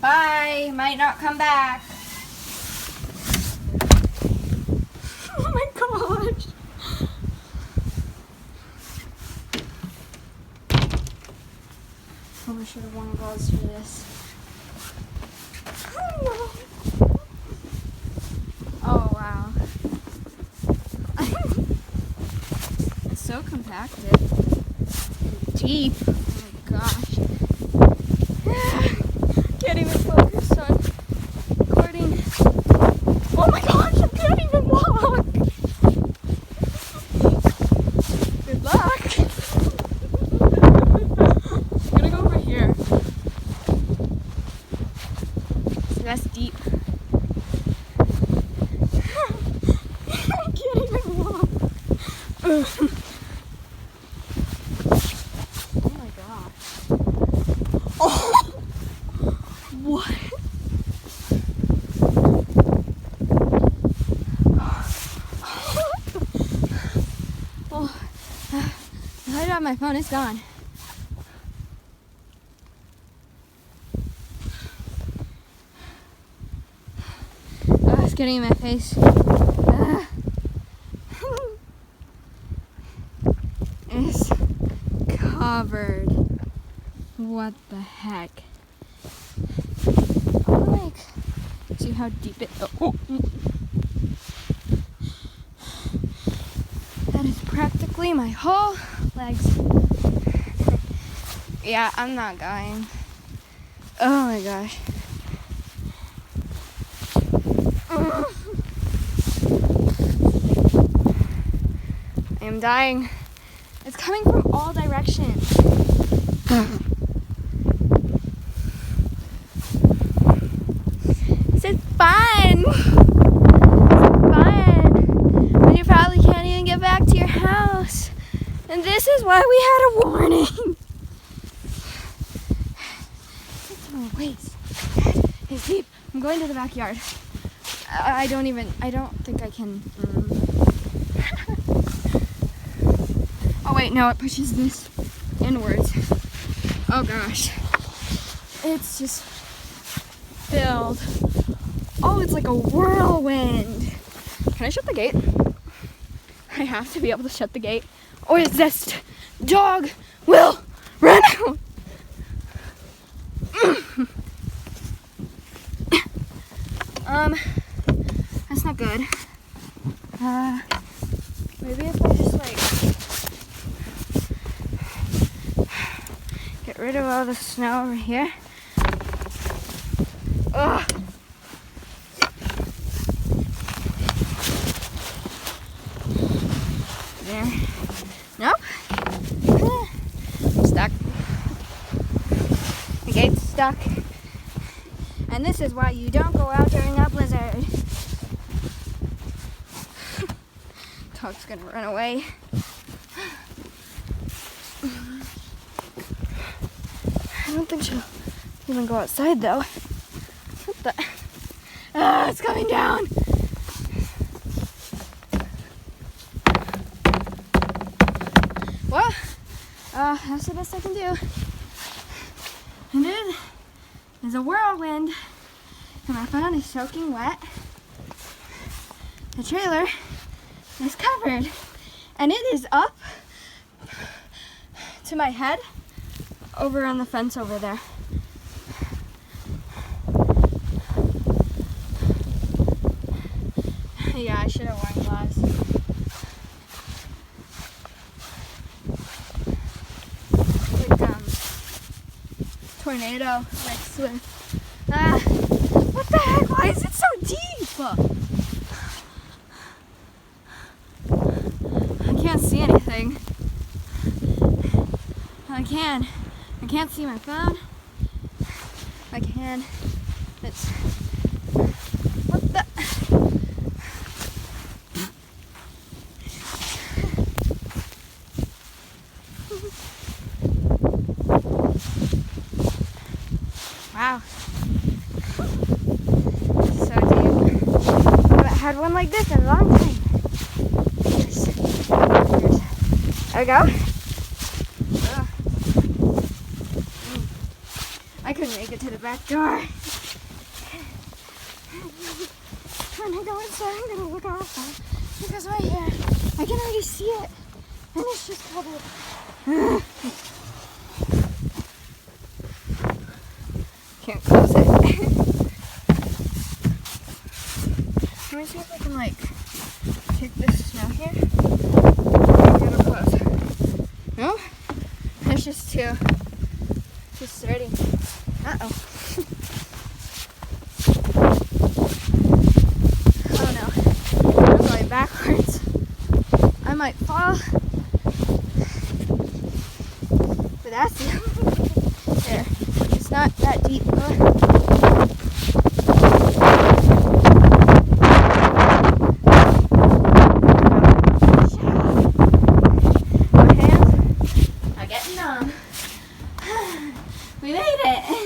Bye. Might not come back. Oh my gosh. Oh, I should have worn gloves for this. Oh, wow. It's so compacted. Deep. Oh my gosh. Can't even focus on recording. Oh my gosh, I can't even walk. Good luck. I'm gonna go over here. So that's deep. I can't even walk. Oh my gosh. Oh! What? Oh, the light on my phone is gone. Oh, it's getting in my face. It's covered. What the heck? See how deep it. Oh. That is practically my whole legs. Yeah, I'm not going. Oh my gosh. I am dying. It's coming from all directions. This is fun. It's fun. When you probably can't even get back to your house. And this is why we had a warning. It's my waist. It's deep. I'm going to the backyard. I don't think I can. Oh wait, no, it pushes this inwards. Oh gosh. It's just filled. Oh, it's like a whirlwind. Can I shut the gate? I have to be able to shut the gate, or this dog will run out. That's not good. Maybe if I just get rid of all the snow over here. Ugh. There. Nope. Stuck. The gate's stuck. And this is why you don't go out during a blizzard. Dog's gonna run away. I don't think she'll even go outside though. What the? Ah, it's coming down. Well, that's the best I can do. And then there's a whirlwind, and my phone is soaking wet. The trailer is covered, and it is up to my head over on the fence over there. Yeah, I should have worn gloves. Tornado, like swift. What the heck? Why is it so deep? I can't see anything. I can't see my phone. I can. It's. What the? Wow. So deep. I haven't had one like this in a long time. There we go. I couldn't make it to the back door. go inside, I'm gonna look outside because right here, I can already see it, and it's just covered. Can't close it. Let me see if I can like take this snow here. Get it close. No, it's just too sturdy. Uh-oh. Oh no, I'm going backwards. I might fall. But that's it. There. It's not that deep. My hands are getting numb. We made it.